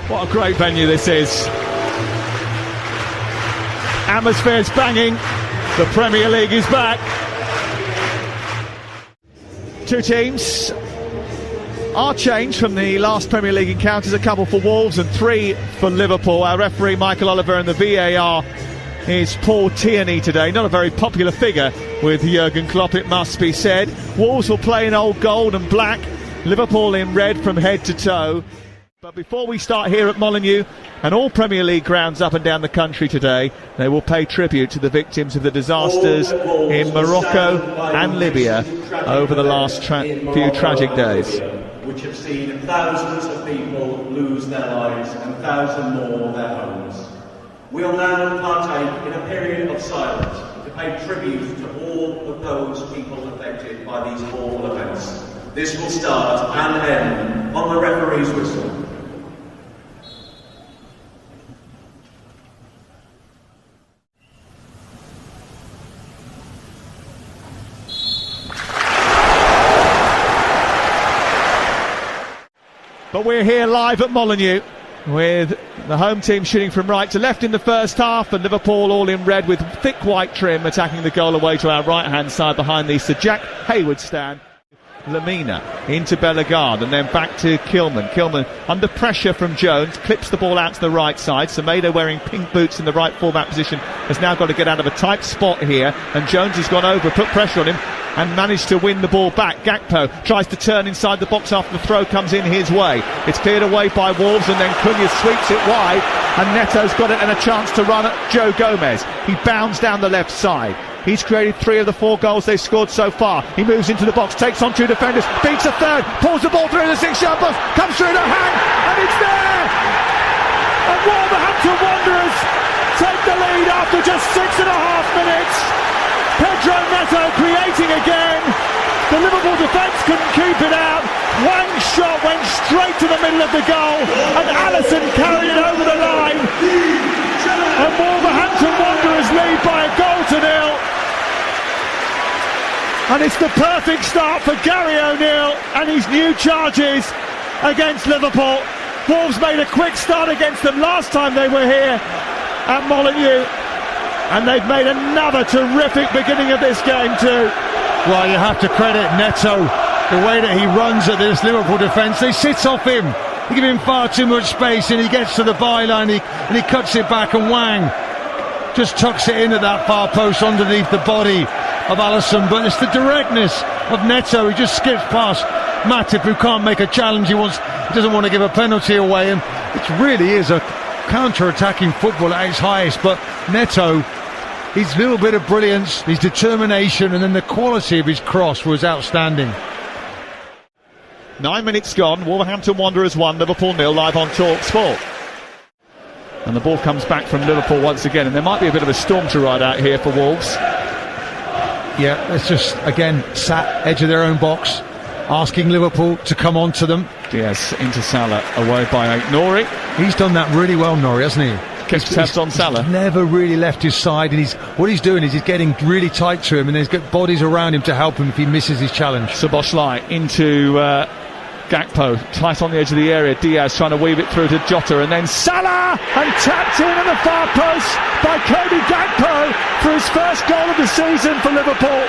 What a great venue this is. Atmosphere's banging. The Premier League is back. Two teams are changed from the last Premier League encounters. A couple for Wolves and 3 for Liverpool. Our referee Michael Oliver and the VAR is Paul Tierney today. Not a very popular figure with Jurgen Klopp, it must be said. Wolves will play in old gold and black. Liverpool in red from head to toe. But before we start here at Molineux and all Premier League grounds up and down the country today, they will pay tribute to the victims of the disasters in Morocco and Libya over the last few tragic days. Which have seen thousands of people lose their lives and thousands more their homes. We'll now partake in a period of silence to pay tribute to all of those people affected by these awful events. This will start and end on the referee's whistle. But we're here live at Molineux with the home team shooting from right to left in the first half, and Liverpool all in red with thick white trim attacking the goal away to our right hand side behind the Sir Jack Hayward stand. Lamina into Bellegarde and then back to Keown under pressure from Jones, clips the ball out to the right side. Semedo, wearing pink boots in the right fullback position, has now got to get out of a tight spot here, and Jones has gone over, put pressure on him and managed to win the ball back. Gakpo tries to turn inside the box after the throw comes in his way. It's cleared away by Wolves, and then Cunha sweeps it wide, and Neto's got it and a chance to run at Joe Gomez. He bounds down the left side. He's created 3 of the 4 goals they've scored so far. He moves into the box, takes on 2 defenders, beats a third, pulls the ball through the 6-yard box, comes through the hang, and it's there! And Wolverhampton Wanderers take the lead after just 6.5 minutes. Pedro Neto creating again. The Liverpool defence couldn't keep it out. Wang's shot went straight to the middle of the goal, and Alisson carried it over the line. And Wolverhampton Wanderers lead by a goal to 0. And it's the perfect start for Gary O'Neill and his new charges against Liverpool. Wolves made a quick start against them last time they were here at Molineux, and they've made another terrific beginning of this game too. Well, you have to credit Neto, the way that he runs at this Liverpool defence. They sit off him, they give him far too much space, and he gets to the byline and he cuts it back, and Wang just tucks it in at that far post underneath the body of Alisson. But it's the directness of Neto. He just skips past Matip, who can't make a challenge. He doesn't want to give a penalty away, and it really is a counter-attacking football at its highest. But Neto, his little bit of brilliance, his determination, and then the quality of his cross was outstanding. 9 minutes gone, Wolverhampton Wanderers 1, Liverpool 0, live on TalkSport. And the ball comes back from Liverpool once again, and there might be a bit of a storm to ride out here for Wolves. Yeah, it's just, again, sat edge of their own box, asking Liverpool to come on to them. Diaz into Salah, away by Nori. He's done that really well, Nori, hasn't he? Kept tabs on Salah. He's never really left his side, and what he's doing is he's getting really tight to him, and there's got bodies around him to help him if he misses his challenge. Szoboszlai into Gakpo, tight on the edge of the area. Diaz trying to weave it through to Jota, and then Salah, and tapped in at the far post by Cody Gakpo for his first goal of the season for Liverpool.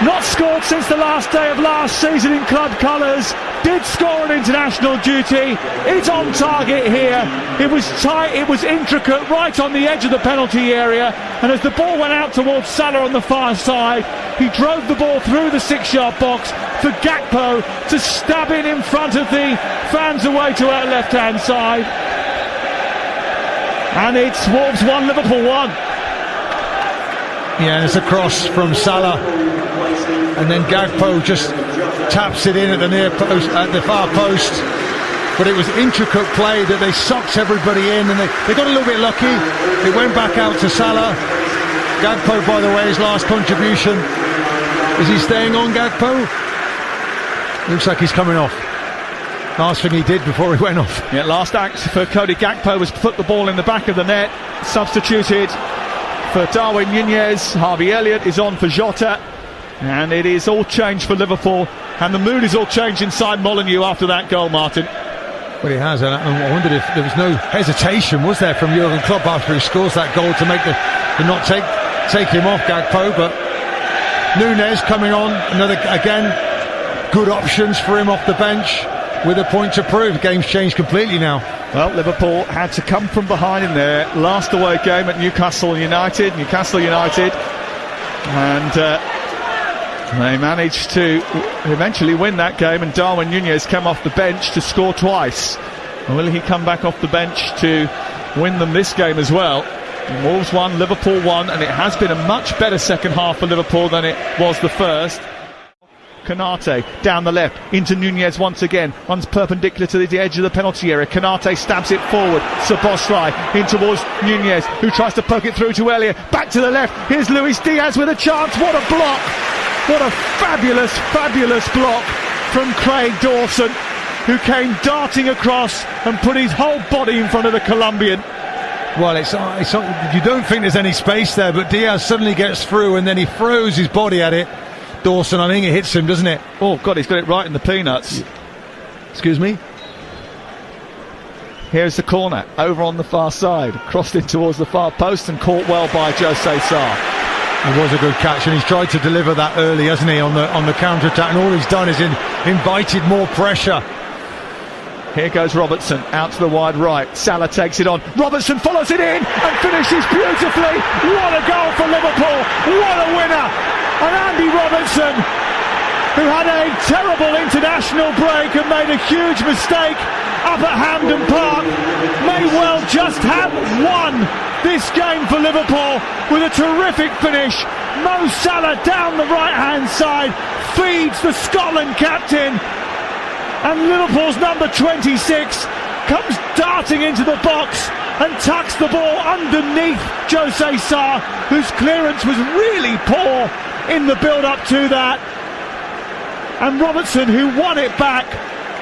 Not scored since the last day of last season in club colours. Did score on international duty. It's on target here. It was tight, it was intricate, right on the edge of the penalty area. And as the ball went out towards Salah on the far side, he drove the ball through the 6-yard box for Gakpo to stab it in front of the fans away to our left-hand side. And it's Wolves 1, Liverpool 1. Yeah, and it's a cross from Salah, and then Gakpo just taps it in at the near post, at the far post. But it was intricate play that they sucked everybody in, and they got a little bit lucky. It went back out to Salah. Gakpo, by the way, his last contribution. Is he staying on, Gakpo? Looks like he's coming off. Last thing he did before he went off. Yeah, last act for Cody Gakpo was put the ball in the back of the net. Substituted for Darwin Nunez. Harvey Elliott is on for Jota. And it is all changed for Liverpool. And the mood is all changed inside Molineux after that goal, Martin. Well, he has, and I wondered if there was no hesitation, was there, from Jurgen Klopp after he scores that goal to make to not take him off Gakpo, but Nunez coming on, another, again, good options for him off the bench with a point to prove. The game's changed completely now. Well, Liverpool had to come from behind in their last away game at Newcastle United, and they managed to eventually win that game, and Darwin Nunez came off the bench to score twice. Will he come back off the bench to win them this game as well? Wolves won, Liverpool won, and it has been a much better second half for Liverpool than it was the first. Konate down the left into Nunez once again, runs perpendicular to the edge of the penalty area. Konate stabs it forward, Szoboszlai in towards Nunez, who tries to poke it through to Elliott, back to the left, here's Luis Diaz with a chance. What a block, what a fabulous block from Craig Dawson, who came darting across and put his whole body in front of the Colombian. Well, it's you don't think there's any space there, but Diaz suddenly gets through and then he throws his body at it. Dawson, I think it hits him, doesn't it? Oh God, he's got it right in the peanuts. Excuse me? Here's the corner, over on the far side, crossed in towards the far post and caught well by Jose Sarr. It was a good catch, and he's tried to deliver that early, hasn't he, on the counter-attack, and all he's done is invited more pressure. Here goes Robertson, out to the wide right. Salah takes it on. Robertson follows it in and finishes beautifully. What a goal for Liverpool. What a winner. And Andy Robertson, who had a terrible international break and made a huge mistake up at Hampden Park, may well just have won this game for Liverpool with a terrific finish. Mo Salah down the right-hand side feeds the Scotland captain. And Liverpool's number 26 comes darting into the box and tucks the ball underneath Jose Sarr, whose clearance was really poor in the build-up to that. And Robertson, who won it back,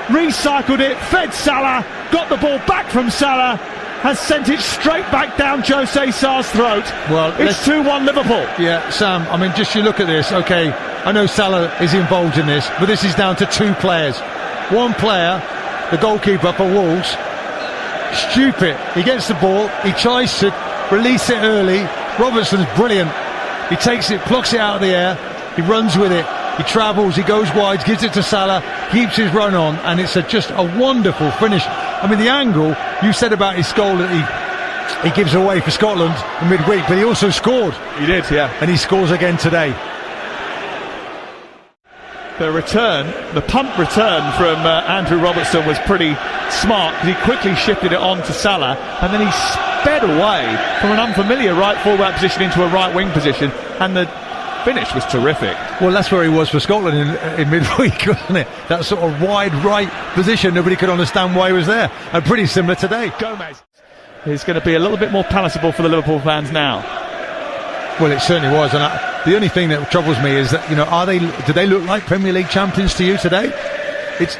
recycled it, fed Salah, got the ball back from Salah, has sent it straight back down Jose Sarr's throat. Well, it's 2-1 Liverpool. Yeah, Sam, I mean, just you look at this, okay, I know Salah is involved in this, but this is down to two players. One player, the goalkeeper for Wolves, stupid. He gets the ball, he tries to release it early. Robertson's brilliant. He takes it, plucks it out of the air, he runs with it, he travels, he goes wide, gives it to Salah, keeps his run on, and it's just a wonderful finish. I mean, the angle, you said about his goal that he gives away for Scotland in midweek, but he also scored. He did, yeah. And he scores again today. The punt return from Andrew Robertson was pretty smart, because he quickly shifted it on to Salah, and then he sped away from an unfamiliar right full-back position into a right wing position, and the finish was terrific. Well, that's where he was for Scotland in midweek, wasn't it? That sort of wide right position, nobody could understand why he was there, and pretty similar today. Gomez is going to be a little bit more palatable for the Liverpool fans now. Well, it certainly was, and the only thing that troubles me is that, you know, do they look like Premier League champions to you today?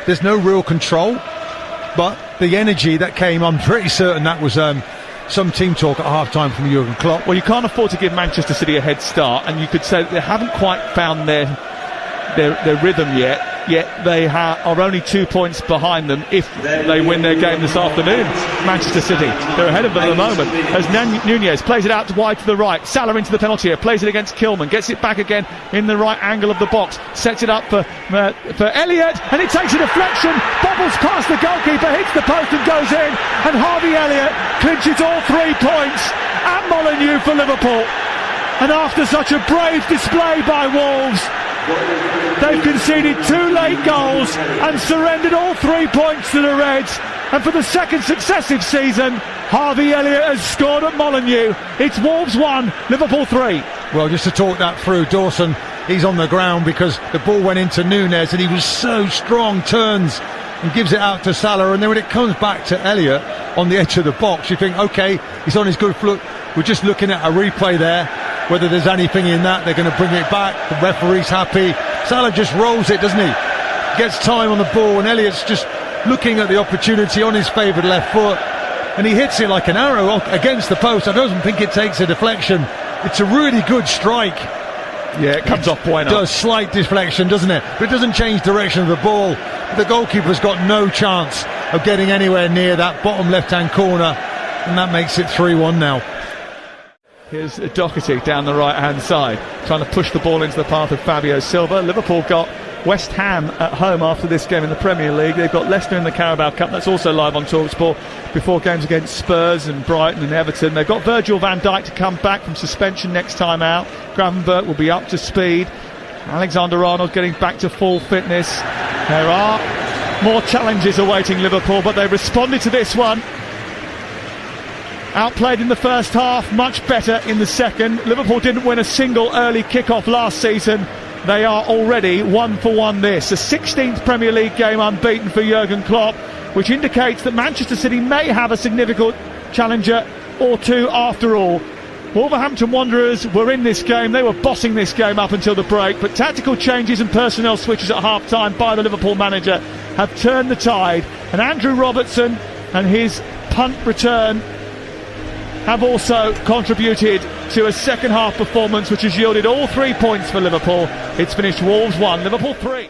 There's no real control, but the energy that came, I'm pretty certain that was some team talk at half-time from Jurgen Klopp. Well, you can't afford to give Manchester City a head start, and you could say that they haven't quite found their rhythm yet they are only 2 points behind them if they win their game this afternoon. Manchester City, they're ahead of them at the moment as Nunez plays it out wide to the right. Salah into the penalty area, plays it against Keown, gets it back again in the right angle of the box, sets it up for Elliott, and it takes a deflection, bobbles past the goalkeeper, hits the post and goes in, and Harvey Elliott clinches all 3 points at Molineux for Liverpool. And after such a brave display by Wolves, they've conceded 2 late goals and surrendered all 3 points to the Reds. And for the second successive season, Harvey Elliott has scored at Molineux. It's Wolves 1, Liverpool 3. Well, just to talk that through, Dawson, he's on the ground because the ball went into Nunez and he was so strong, turns and gives it out to Salah, and then when it comes back to Elliott on the edge of the box, you think, okay, he's on his good foot. We're just looking at a replay there, whether there's anything in that. They're going to bring it back, the referee's happy. Salah just rolls it, doesn't he? Gets time on the ball, and Elliott's just looking at the opportunity on his favoured left foot, and he hits it like an arrow against the post. I don't think it takes a deflection. It's a really good strike. Yeah, it comes off Bueno. It does, slight deflection, doesn't it? But it doesn't change direction of the ball. The goalkeeper's got no chance. of getting anywhere near that bottom left-hand corner, and that makes it 3-1 now. Here's Doherty down the right-hand side, trying to push the ball into the path of Fabio Silva. Liverpool got West Ham at home after this game in the Premier League. They've got Leicester in the Carabao Cup, that's also live on TalkSport, before games against Spurs and Brighton and Everton. They've got Virgil van Dijk to come back from suspension next time out. Gravenberch will be up to speed. Alexander-Arnold getting back to full fitness. There are more challenges awaiting Liverpool, but they responded to this one. Outplayed in the first half, much better in the second. Liverpool didn't win a single early kick-off last season. They are already 1-for-1 this. A 16th Premier League game unbeaten for Jurgen Klopp, which indicates that Manchester City may have a significant challenger or two after all. Wolverhampton Wanderers were in this game. They were bossing this game up until the break, but tactical changes and personnel switches at half-time by the Liverpool manager have turned the tide, and Andrew Robertson and his punt return have also contributed to a second half performance which has yielded all 3 points for Liverpool. It's finished Wolves 1, Liverpool 3.